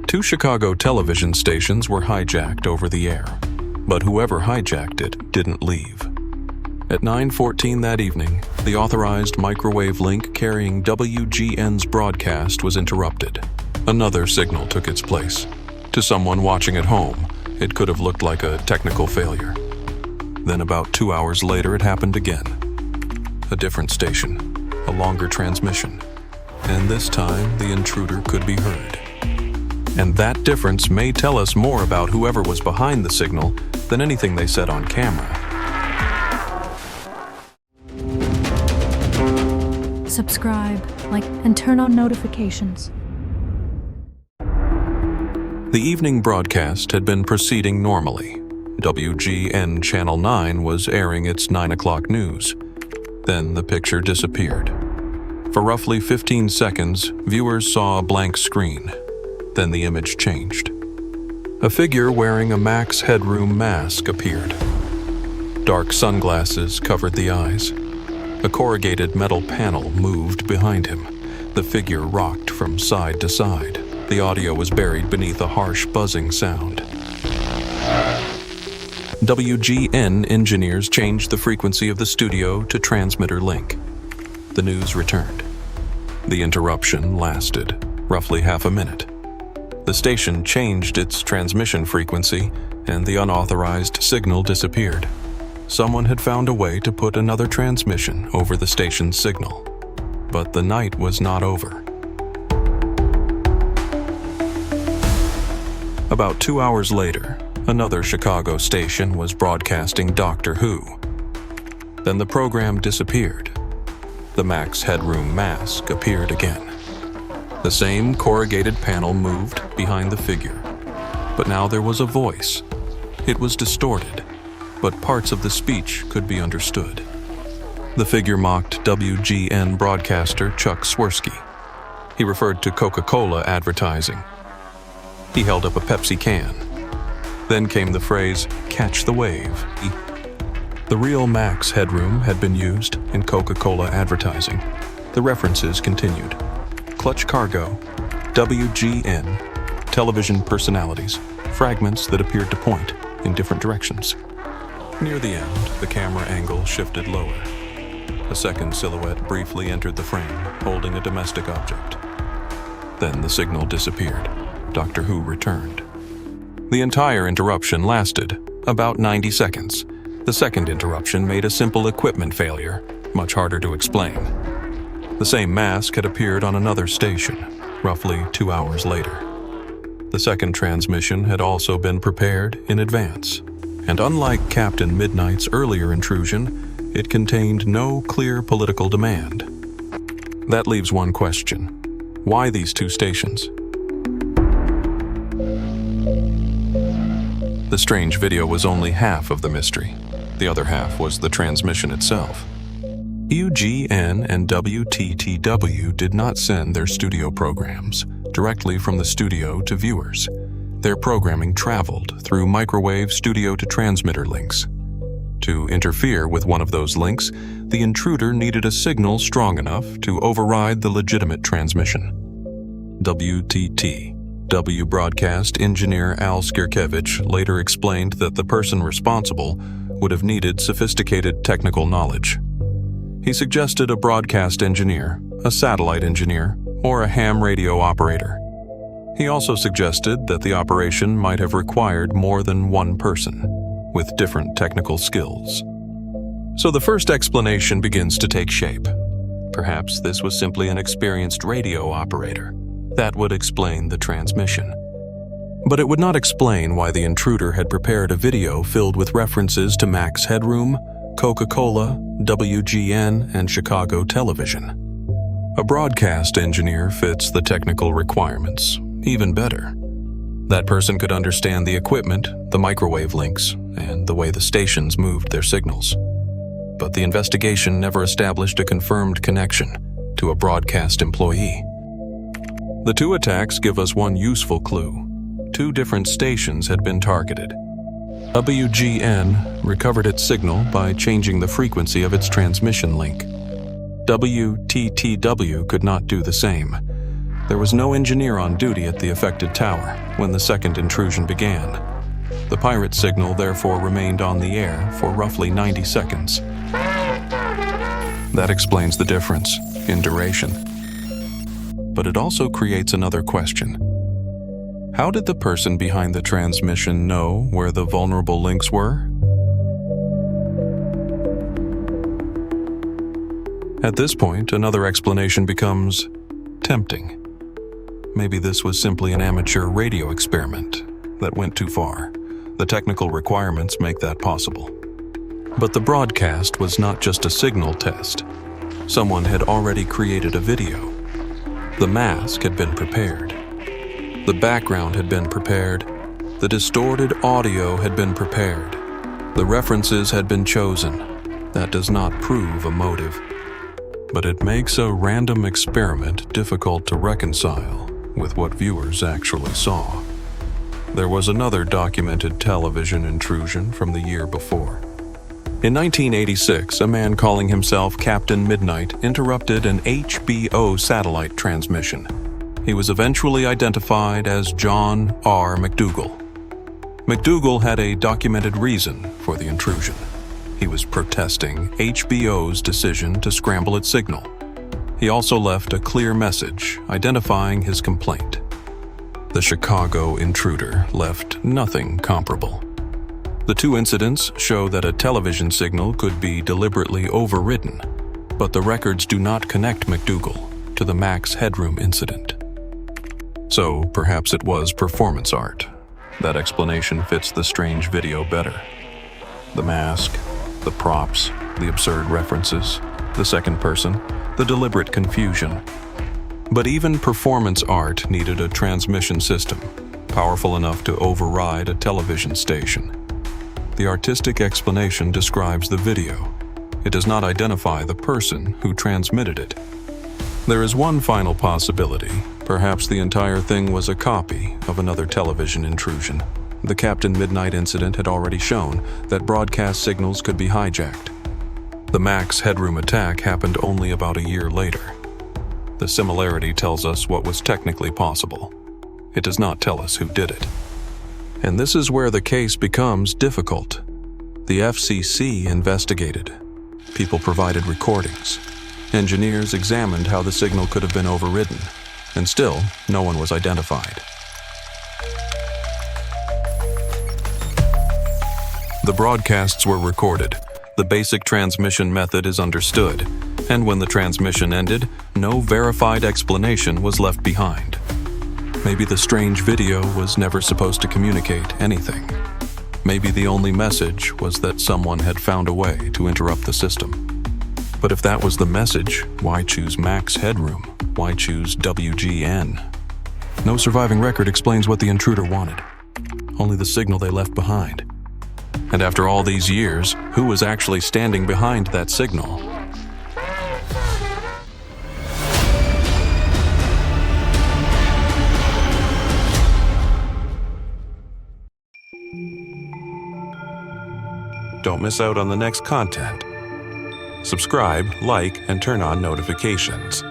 Two Chicago television stations were hijacked over the air, but whoever hijacked it didn't leave. At 9:14 that evening, the authorized microwave link carrying WGN's broadcast was interrupted. Another signal took its place. To someone watching at home, it could have looked like a technical failure. Then about 2 hours later, it happened again. A different station, a longer transmission, and this time the intruder could be heard. And that difference may tell us more about whoever was behind the signal than anything they said on camera. Subscribe, like, and turn on notifications. The evening broadcast had been proceeding normally. WGN Channel 9 was airing its 9 o'clock news. Then the picture disappeared. For roughly 15 seconds, viewers saw a blank screen. Then the image changed. A figure wearing a Max Headroom mask appeared. Dark sunglasses covered the eyes. A corrugated metal panel moved behind him. The figure rocked from side to side. The audio was buried beneath a harsh buzzing sound. WGN engineers changed the frequency of the studio to transmitter link. The news returned. The interruption lasted roughly half a minute. The station changed its transmission frequency, and the unauthorized signal disappeared. Someone had found a way to put another transmission over the station's signal. But the night was not over. About 2 hours later, another Chicago station was broadcasting Doctor Who. Then the program disappeared. The Max Headroom mask appeared again. The same corrugated panel moved behind the figure. But now there was a voice. It was distorted, but parts of the speech could be understood. The figure mocked WGN broadcaster Chuck Swirsky. He referred to Coca-Cola advertising. He held up a Pepsi can. Then came the phrase, "catch the wave." The real Max Headroom had been used in Coca-Cola advertising. The references continued. Clutch cargo, WGN, television personalities, fragments that appeared to point in different directions. Near the end, the camera angle shifted lower. A second silhouette briefly entered the frame, holding a domestic object. Then the signal disappeared. Doctor Who returned. The entire interruption lasted about 90 seconds. The second interruption made a simple equipment failure, much harder to explain. The same mask had appeared on another station, roughly 2 hours later. The second transmission had also been prepared in advance, and unlike Captain Midnight's earlier intrusion, it contained no clear political demand. That leaves one question. Why these two stations? The strange video was only half of the mystery. The other half was the transmission itself. UGN and WTTW did not send their studio programs directly from the studio to viewers. Their programming traveled through microwave studio-to-transmitter links. To interfere with one of those links, the intruder needed a signal strong enough to override the legitimate transmission. WTTW broadcast engineer Al Skierkiewicz later explained that the person responsible would have needed sophisticated technical knowledge. He suggested a broadcast engineer, a satellite engineer, or a ham radio operator. He also suggested that the operation might have required more than one person, with different technical skills. So the first explanation begins to take shape. Perhaps this was simply an experienced radio operator. That would explain the transmission. But it would not explain why the intruder had prepared a video filled with references to Max Headroom, Coca-Cola, WGN, and Chicago television. A broadcast engineer fits the technical requirements even better. That person could understand the equipment, the microwave links, and the way the stations moved their signals. But the investigation never established a confirmed connection to a broadcast employee. The two attacks give us one useful clue. Two different stations had been targeted. WGN recovered its signal by changing the frequency of its transmission link. WTTW could not do the same. There was no engineer on duty at the affected tower when the second intrusion began. The pirate signal therefore remained on the air for roughly 90 seconds. That explains the difference in duration. But it also creates another question. How did the person behind the transmission know where the vulnerable links were? At this point, another explanation becomes tempting. Maybe this was simply an amateur radio experiment that went too far. The technical requirements make that possible. But the broadcast was not just a signal test. Someone had already created a video. The mask had been prepared. The background had been prepared. The distorted audio had been prepared. The references had been chosen. That does not prove a motive. But it makes a random experiment difficult to reconcile with what viewers actually saw. There was another documented television intrusion from the year before. In 1986, a man calling himself Captain Midnight interrupted an HBO satellite transmission. He was eventually identified as John R. McDougal. McDougal had a documented reason for the intrusion. He was protesting HBO's decision to scramble its signal. He also left a clear message identifying his complaint. The Chicago intruder left nothing comparable. The two incidents show that a television signal could be deliberately overridden, but the records do not connect McDougal to the Max Headroom incident. So perhaps it was performance art. That explanation fits the strange video better. The mask, the props, the absurd references, the second person, the deliberate confusion. But even performance art needed a transmission system, powerful enough to override a television station. The artistic explanation describes the video. It does not identify the person who transmitted it. There is one final possibility. Perhaps the entire thing was a copy of another television intrusion. The Captain Midnight incident had already shown that broadcast signals could be hijacked. The Max Headroom attack happened only about a year later. The similarity tells us what was technically possible. It does not tell us who did it. And this is where the case becomes difficult. The FCC investigated. People provided recordings. Engineers examined how the signal could have been overridden, and still, no one was identified. The broadcasts were recorded. The basic transmission method is understood, and when the transmission ended, no verified explanation was left behind. Maybe the strange video was never supposed to communicate anything. Maybe the only message was that someone had found a way to interrupt the system. But if that was the message, why choose Max Headroom? Why choose WGN? No surviving record explains what the intruder wanted. Only the signal they left behind. And after all these years, who was actually standing behind that signal? Don't miss out on the next content. Subscribe, like, and turn on notifications.